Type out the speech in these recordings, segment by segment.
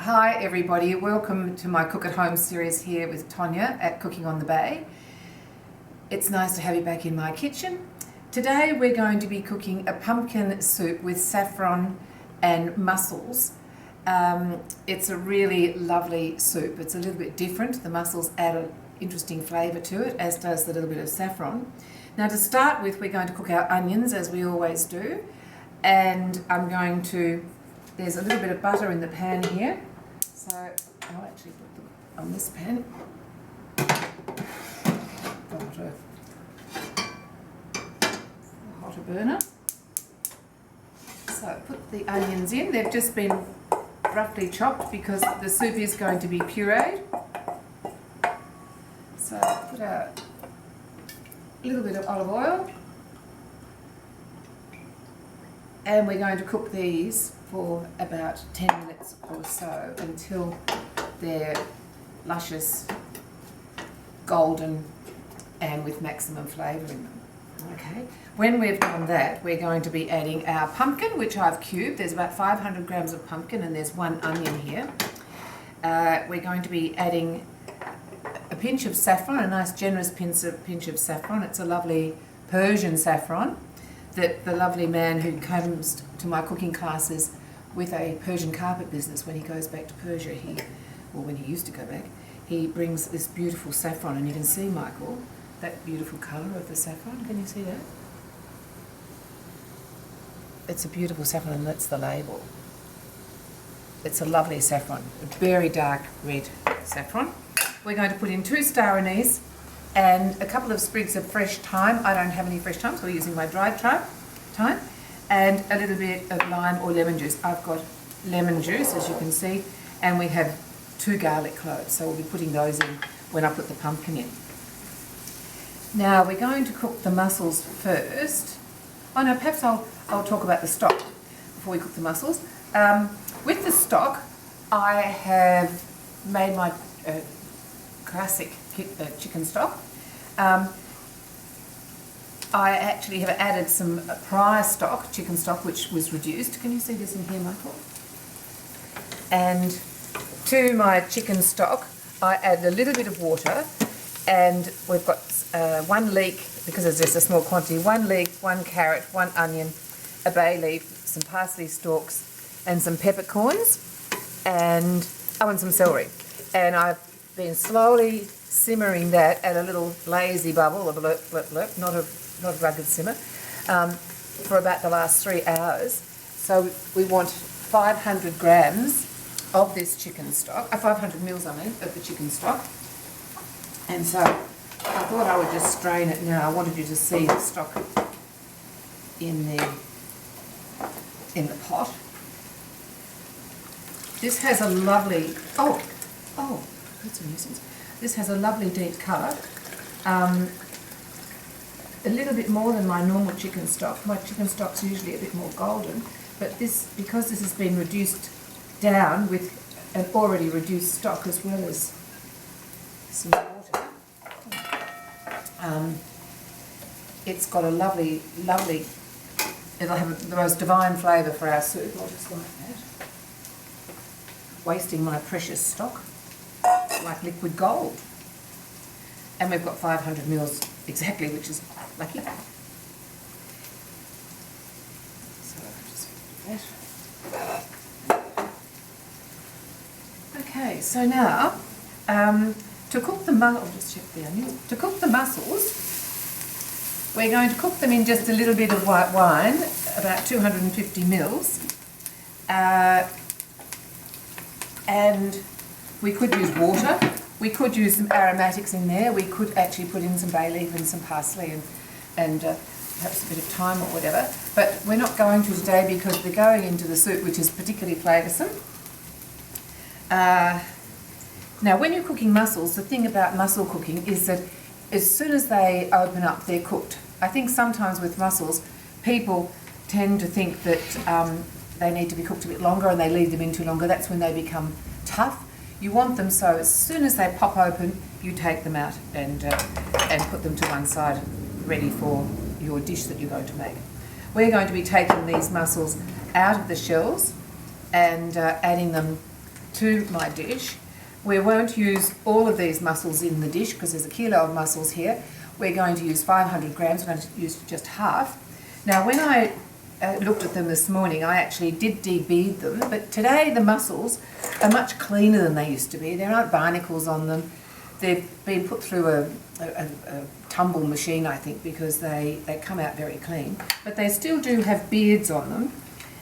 Hi everybody, welcome to my Cook at Home series here with Tonya at Cooking on the Bay. It's nice to have you back in my kitchen. Today we're going to be cooking a pumpkin soup with saffron and mussels. It's a really lovely soup. It's a little bit different. The mussels add an interesting flavour to it, as does the little bit of saffron. Now to start with, we're going to cook our onions as we always do, and there's a little bit of butter in the pan here. So I'll actually put them on this pan. Got a hotter burner. So put the onions in. They've just been roughly chopped because the soup is going to be pureed. So put a little bit of olive oil. And we're going to cook these for about 10 minutes or so until they're luscious, golden, and with maximum flavour in them. Okay. When we've done that, we're going to be adding our pumpkin, which I've cubed. There's about 500 grams of pumpkin and there's one onion here. We're going to be adding a pinch of saffron, a nice generous pinch of saffron. It's a lovely Persian saffron that the lovely man who comes to my cooking classes with a Persian carpet business, when he goes back to Persia, when he used to go back, he brings this beautiful saffron, and you can see, Michael, that beautiful colour of the saffron. Can you see that? It's a beautiful saffron, and that's the label. It's a lovely saffron, a very dark red saffron. We're going to put in 2 star anise and a couple of sprigs of fresh thyme. I don't have any fresh thyme, so we're using my dried thyme, and a little bit of lime or lemon juice. I've got lemon juice, as you can see, and we have 2 garlic cloves, so we'll be putting those in when I put the pumpkin in. Now we're going to cook the mussels first. Oh no, perhaps I'll talk about the stock before we cook the mussels. With the stock, I have made my classic chicken stock. I actually have added some prior stock, chicken stock, which was reduced. Can you see this in here, Michael? And to my chicken stock, I added a little bit of water, and we've got 1 leek, because it's just a small quantity, 1 leek, 1 carrot, 1 onion, a bay leaf, some parsley stalks, and some peppercorns, and some celery. And I've been slowly simmering that at a little lazy bubble of not a rugged simmer, for about the last 3 hours. So we want 500 grams of this chicken stock, 500 mils of the chicken stock. And so I thought I would just strain it now. I wanted you to see the stock in the pot. This has a lovely, that's a nuisance. This has a lovely deep colour, a little bit more than my normal chicken stock. My chicken stock's usually a bit more golden, but because this has been reduced down with an already reduced stock as well as some water, it's got a lovely, it'll have the most divine flavour for our soup. I'll just like that. Wasting my precious stock like liquid gold. And we've got 500 mils exactly, which is lucky. So I'll just do that. Okay, so now to cook the To cook the mussels, we're going to cook them in just a little bit of white wine, about 250 mils. And we could use water, we could use some aromatics in there, we could actually put in some bay leaf and some parsley and perhaps a bit of thyme or whatever, but we're not going to today because we're going into the soup, which is particularly flavoursome. Now when you're cooking mussels, the thing about mussel cooking is that as soon as they open up, they're cooked. I think sometimes with mussels, people tend to think that they need to be cooked a bit longer and they leave them in too longer. That's when they become tough. You want them so as soon as they pop open, you take them out and put them to one side, ready for your dish that you're going to make. We're going to be taking these mussels out of the shells and adding them to my dish. We won't use all of these mussels in the dish because there's a kilo of mussels here. We're going to use 500 grams. We're going to use just half. Now, when I looked at them this morning, I actually did debead them, but today the mussels are much cleaner than they used to be. There aren't barnacles on them. They've been put through a tumble machine, I think, because they come out very clean. But they still do have beards on them.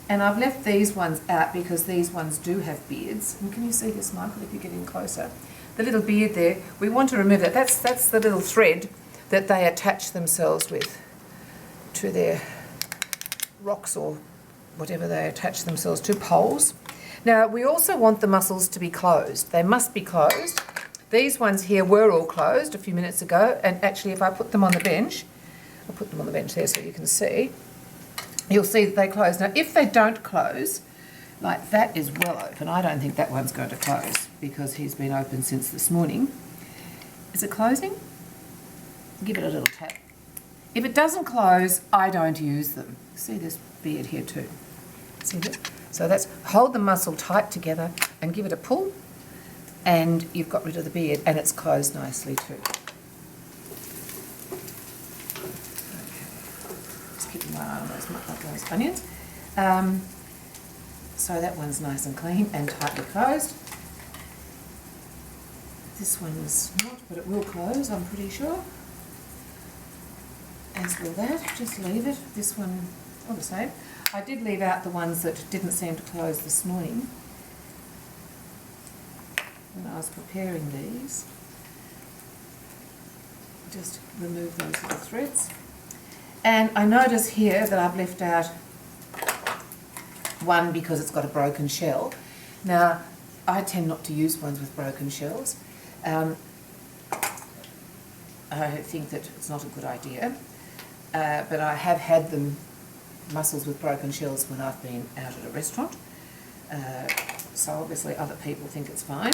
And I've left these ones out because these ones do have beards. And can you see this, Michael, if you get in closer? The little beard there, we want to remove that. That's the little thread that they attach themselves with to their rocks or whatever they attach themselves to, poles. Now, we also want the mussels to be closed. They must be closed. These ones here were all closed a few minutes ago, and actually if I put them on the bench, I'll put them on the bench there so you can see, you'll see that they close. Now, if they don't close, like that is well open. I don't think that one's going to close because he's been open since this morning. Is it closing? Give it a little tap. If it doesn't close, I don't use them. See this beard here too. See this? So that's, hold the mussel tight together and give it a pull, and you've got rid of the beard, and it's closed nicely too. Just keeping my eye on those onions. So that one's nice and clean and tightly closed. This one's not, but it will close, I'm pretty sure. As will that, just leave it. This one, all the same. I did leave out the ones that didn't seem to close this morning when I was preparing these. Just remove those little threads. And I notice here that I've left out one because it's got a broken shell. Now, I tend not to use ones with broken shells. I think that it's not a good idea. But I have had them, mussels with broken shells, when I've been out at a restaurant. So obviously other people think it's fine.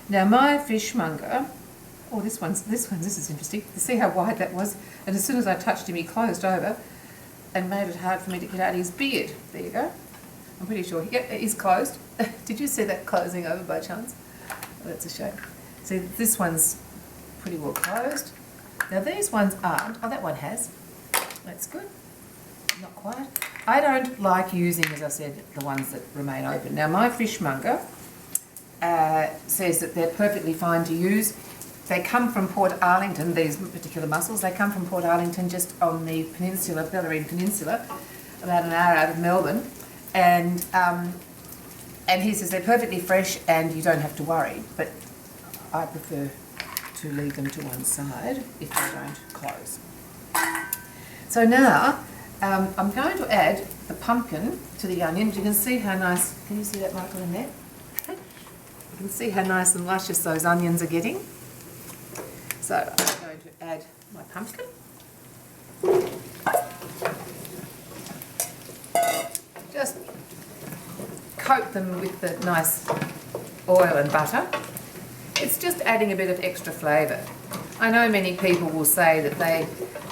Now my fishmonger, oh this is interesting. You see how wide that was? And as soon as I touched him, he closed over and made it hard for me to get out his beard. There you go. I'm pretty sure, yep, he's closed. Did you see that closing over by chance? Oh, that's a shame. See, this one's pretty well closed. Now these ones aren't. Oh, that one has. That's good. Not quite. I don't like using, as I said, the ones that remain open. Now my fishmonger says that they're perfectly fine to use. They come from Port Arlington, these particular mussels. They come from Port Arlington, just on the peninsula, Bellarine Peninsula, about an hour out of Melbourne. And he says they're perfectly fresh and you don't have to worry. But I prefer to leave them to one side if they don't close. So now I'm going to add the pumpkin to the onions. You can see how nice, can you see that, Michael, in there? You can see how nice and luscious those onions are getting. So I'm going to add my pumpkin. Just coat them with the nice oil and butter. It's just adding a bit of extra flavour. I know many people will say that they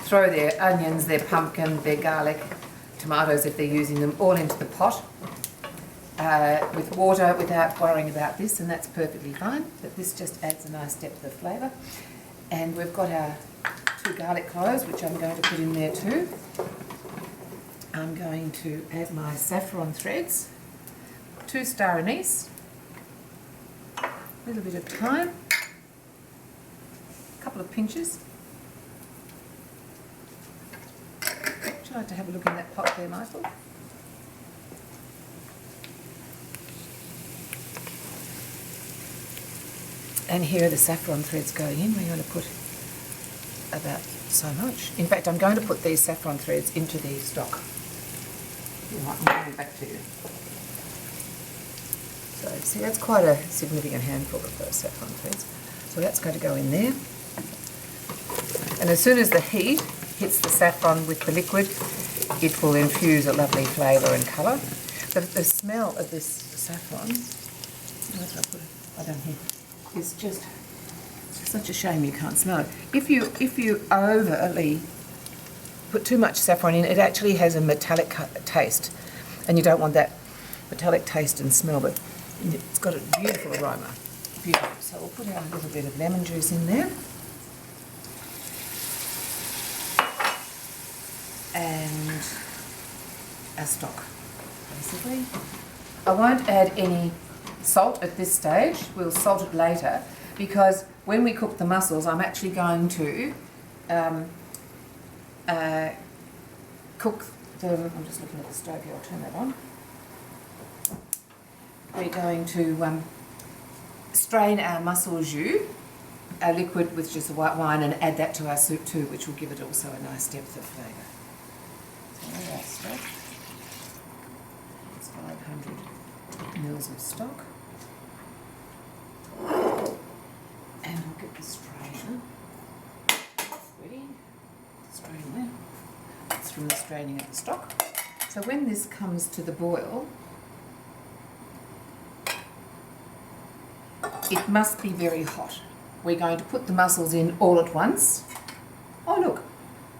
throw their onions, their pumpkin, their garlic, tomatoes if they're using them, all into the pot with water without worrying about this, and that's perfectly fine, but this just adds a nice depth of flavour. And we've got our 2 garlic cloves, which I'm going to put in there too. I'm going to add my saffron threads, 2 star anise, a little bit of thyme, a couple of pinches. Would you like to have a look in that pot there, Michael? And here are the saffron threads going in. We're going to put about so much. In fact, I'm going to put these saffron threads into the stock. I'm coming back to you. So see, that's quite a significant handful of those saffron threads. So that's going to go in there. And as soon as the heat hits the saffron with the liquid, it will infuse a lovely flavour and colour. But the smell of this saffron, I don't hear. It's just such a shame you can't smell it. If you overly put too much saffron in, it actually has a metallic taste, and you don't want that metallic taste and smell. But It's got a beautiful aroma. Beautiful. So we'll put our little bit of lemon juice in there. And our stock, basically. I won't add any salt at this stage. We'll salt it later because when we cook the mussels, I'm actually going to cook them. I'm just looking at the stove here. I'll turn that on. We're going to strain our mussel jus, our liquid with just a white wine, and add that to our soup too, which will give it also a nice depth of flavour. So that's stock. It's 500 mils of stock. And we'll get the strainer ready. Strain there. That's from the straining of the stock. So when this comes to the boil, it must be very hot. We're going to put the mussels in all at once. Oh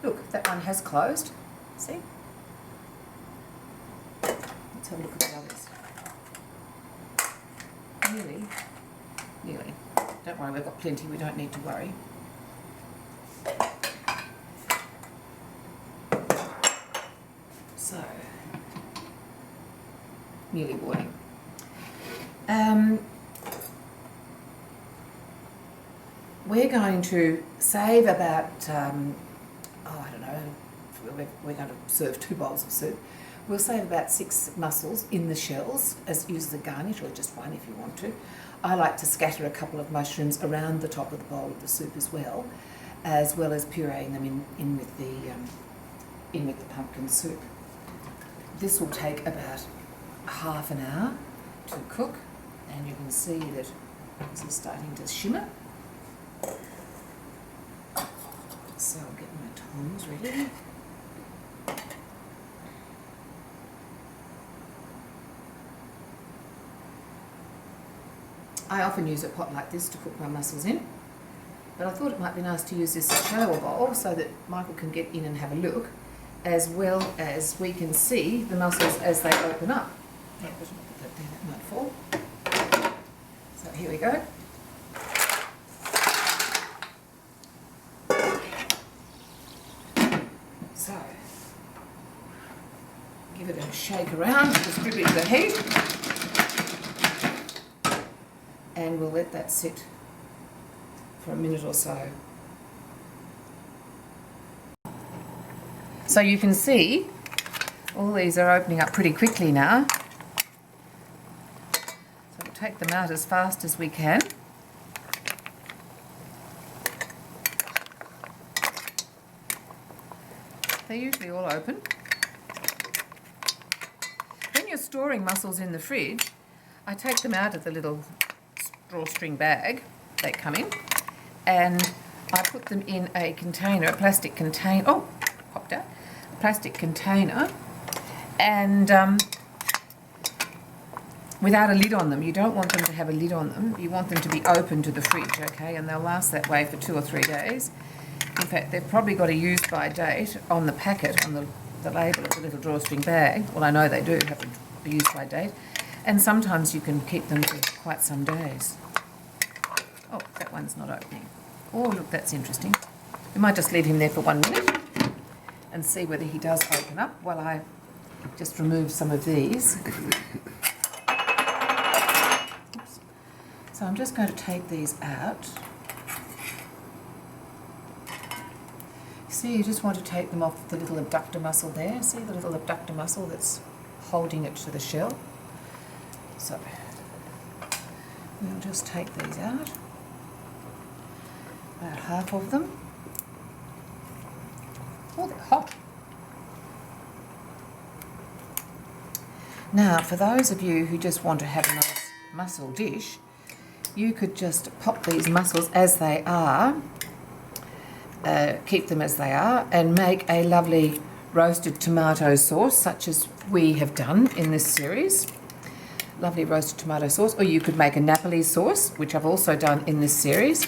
look, that one has closed. See? Let's have a look at the others. Nearly. Don't worry, we've got plenty, we don't need to worry. So, nearly boiling. We're going to save about, I don't know, we're going to serve 2 bowls of soup. We'll save about 6 mussels in the shells as used as a garnish, or just one if you want to. I like to scatter a couple of mushrooms around the top of the bowl of the soup as well as pureeing them in with the pumpkin soup. This will take about half an hour to cook, and you can see that this is starting to shimmer. So I'll get my tongs ready. I often use a pot like this to cook my mussels in, but I thought it might be nice to use this shallower bowl so that Michael can get in and have a look, as well as we can see the mussels as they open up. Yeah, but put that there, that might fall. So here we go. So, give it a shake around to distribute the heat. And we'll let that sit for a minute or so. So you can see all these are opening up pretty quickly now. So we'll take them out as fast as we can. They're usually all open. When you're storing mussels in the fridge, I take them out of the little drawstring bag they come in, and I put them in a container, a plastic container. Oh, popped out. A plastic container, and without a lid on them. You don't want them to have a lid on them. You want them to be open to the fridge, okay? And they'll last that way for 2 or 3 days. In fact, they've probably got a use-by date on the packet, on the label of the little drawstring bag. Well, I know they do have a use-by date. And sometimes you can keep them for quite some days. Oh, that one's not opening. Oh, look, that's interesting. We might just leave him there for 1 minute and see whether he does open up while I just remove some of these. Oops. So I'm just going to take these out. See, you just want to take them off the little abductor muscle there. See the little abductor muscle that's holding it to the shell? So we'll just take these out, about half of them. Oh, they're hot. Now, for those of you who just want to have a nice mussel dish, you could just pop these mussels as they are, keep them as they are, and make a lovely roasted tomato sauce, such as we have done in this series. Lovely roasted tomato sauce, or you could make a Napoli sauce, which I've also done in this series,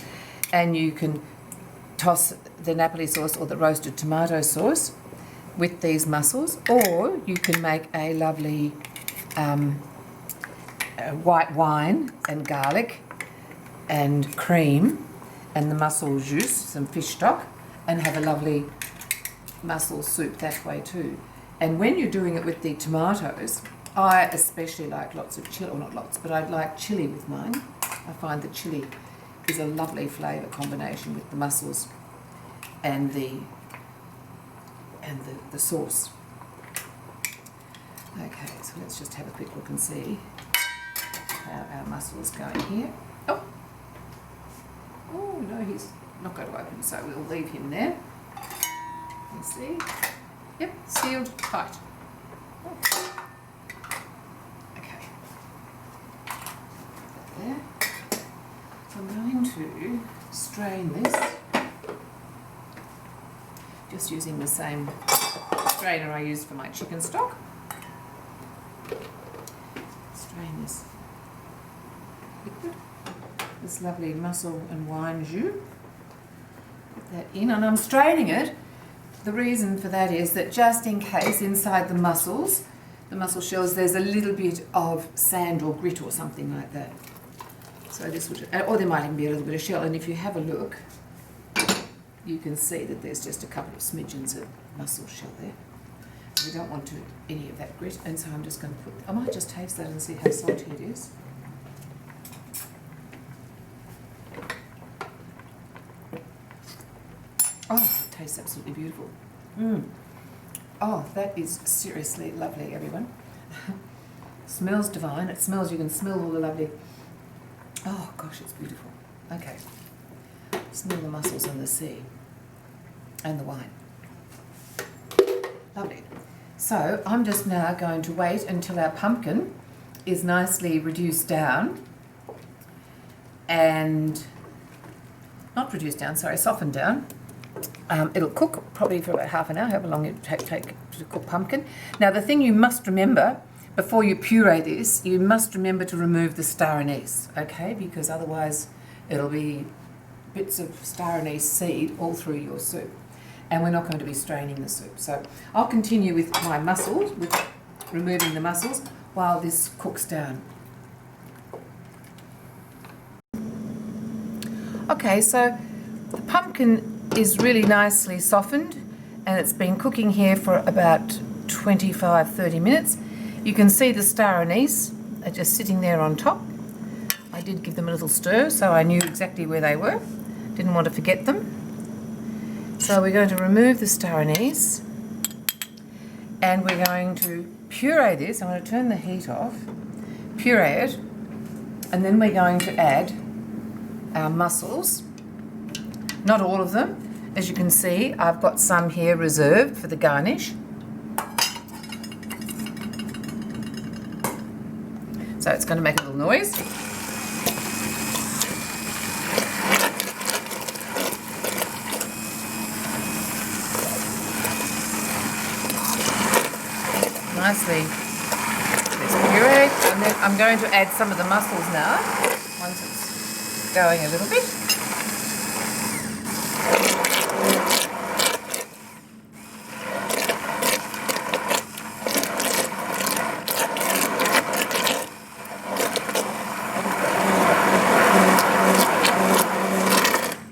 and you can toss the Napoli sauce or the roasted tomato sauce with these mussels, or you can make a lovely white wine and garlic and cream and the mussel juice, some fish stock, and have a lovely mussel soup that way too. And when you're doing it with the tomatoes, I especially like lots of chili, or not lots, but I like chili with mine. I find that chili is a lovely flavour combination with the mussels and the sauce. Okay, so let's just have a quick look and see how our mussel is going here. Oh no, he's not going to open, so we'll leave him there. Let's see. Yep, sealed tight. Okay. There. So I'm going to strain this. Just using the same strainer I used for my chicken stock. Strain this liquid, this lovely mussel and wine jus. Put that in, and I'm straining it. The reason for that is that just in case inside the mussel shells, there's a little bit of sand or grit or something like that. So this would, or there might even be a little bit of shell. And if you have a look, you can see that there's just a couple of smidgens of mussel shell there. We don't want any of that grit, and so I'm just going to put, I might just taste that and see how salty it is. Oh, it tastes absolutely beautiful. Oh, that is seriously lovely, everyone. Smells divine. It smells, you can smell all the lovely, oh gosh, it's beautiful. Okay, smell the mussels and the sea and the wine. Lovely. So I'm just now going to wait until our pumpkin is nicely reduced down and, not reduced down, sorry, softened down. It'll cook probably for about half an hour, however long it take to cook pumpkin. Now the thing you must remember before you puree this, you must remember to remove the star anise, okay? Because otherwise it'll be bits of star anise seed all through your soup. And we're not going to be straining the soup. So I'll continue with my mussels, with removing the mussels, while this cooks down. Okay, so the pumpkin is really nicely softened and it's been cooking here for about 25-30 minutes. You can see the star anise are just sitting there on top. I did give them a little stir so I knew exactly where they were. Didn't want to forget them. So we're going to remove the star anise and we're going to puree this. I'm going to turn the heat off, puree it, and then we're going to add our mussels. Not all of them. As you can see, I've got some here reserved for the garnish. So it's going to make a little noise. Nicely it's pureed, and then I'm going to add some of the mussels now once it's going a little bit.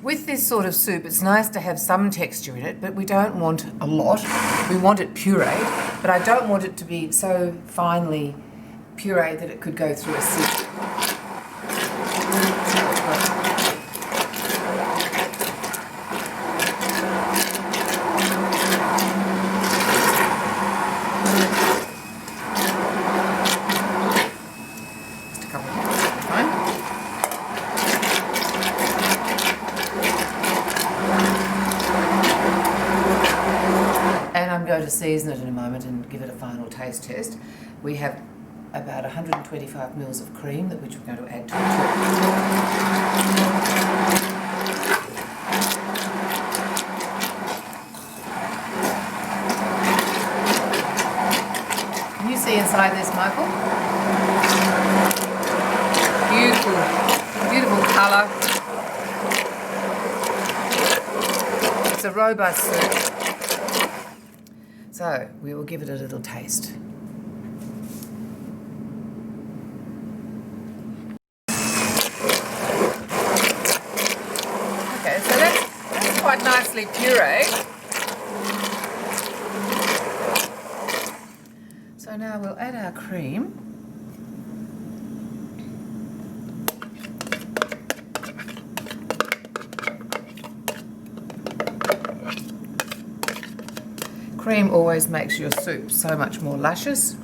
With this sort of soup, it's nice to have some texture in it, but we don't want a lot. We want it pureed. But I don't want it to be so finely pureed that it could go through a sieve. Just a couple of minutes at a time. And I'm going to season it in a moment and give it a final taste test. We have about 125 mils of cream that which we're going to add to it. Can you see inside this, Michael? Beautiful, beautiful colour. It's a robust soup. So we will give it a little taste. nicely pureed. So now we'll add our cream. Cream always makes your soup so much more luscious.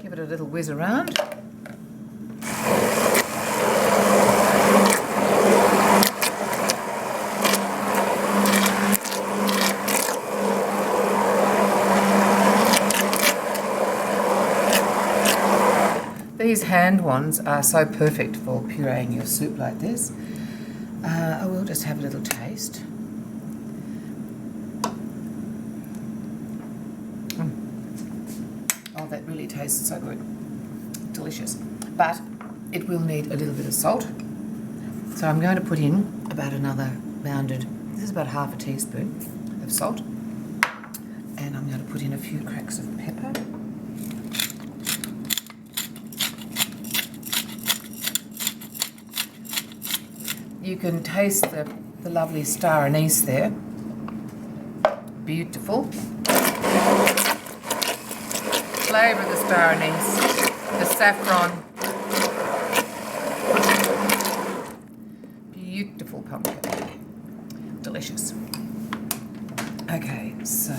Give it a little whiz around. These hand wands are so perfect for pureeing your soup like this. I will just have a little taste. Oh, that really tastes so good. Delicious. But it will need a little bit of salt. So I'm going to put in about another rounded, this is about half a teaspoon of salt. And I'm going to put in a few cracks of pepper. You can taste the lovely star anise there. Beautiful. Flavour of the star anise, the saffron. Beautiful pumpkin. Delicious. Okay, so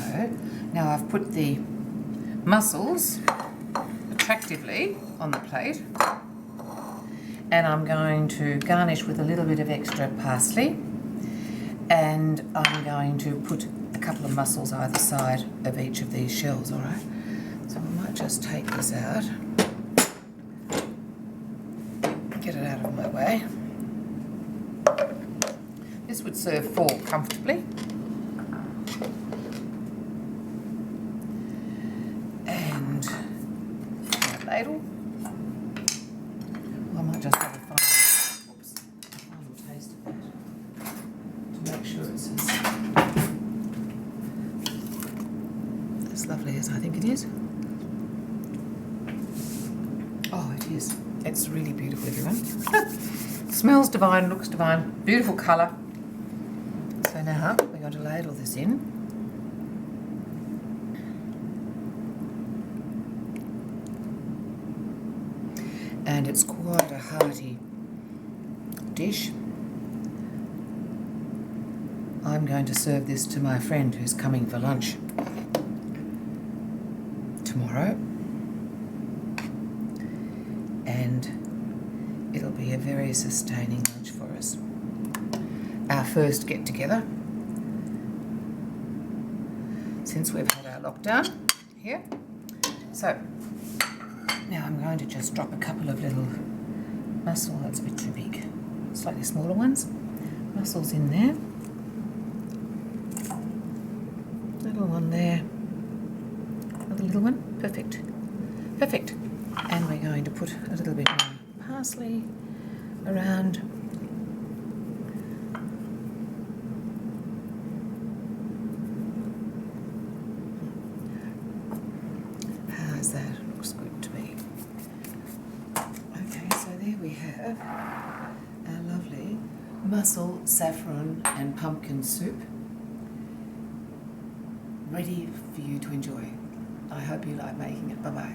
now I've put the mussels attractively on the plate. And I'm going to garnish with a little bit of extra parsley, and I'm going to put a couple of mussels either side of each of these shells, all right? So I might just take this out, get it out of my way. This would serve 4 comfortably. And a ladle. I might just have a final taste of that to make sure it's as lovely as I think it is. Oh, it is. It's really beautiful, everyone. Smells divine, looks divine, beautiful colour. So now we're going to ladle this in. And it's quite a hearty dish. I'm going to serve this to my friend who's coming for lunch tomorrow, and it'll be a very sustaining lunch for us. Our first get together since we've had our lockdown here. So now I'm going to just drop a couple of little mussel, that's a bit too big, slightly smaller ones, mussels in there. Little one there, another little one, perfect, perfect. And we're going to put a little bit more parsley around. How's that? Looks good to me. Okay, so there we have our lovely mussel, saffron and pumpkin soup ready for you to enjoy. I hope you like making it. Bye-bye.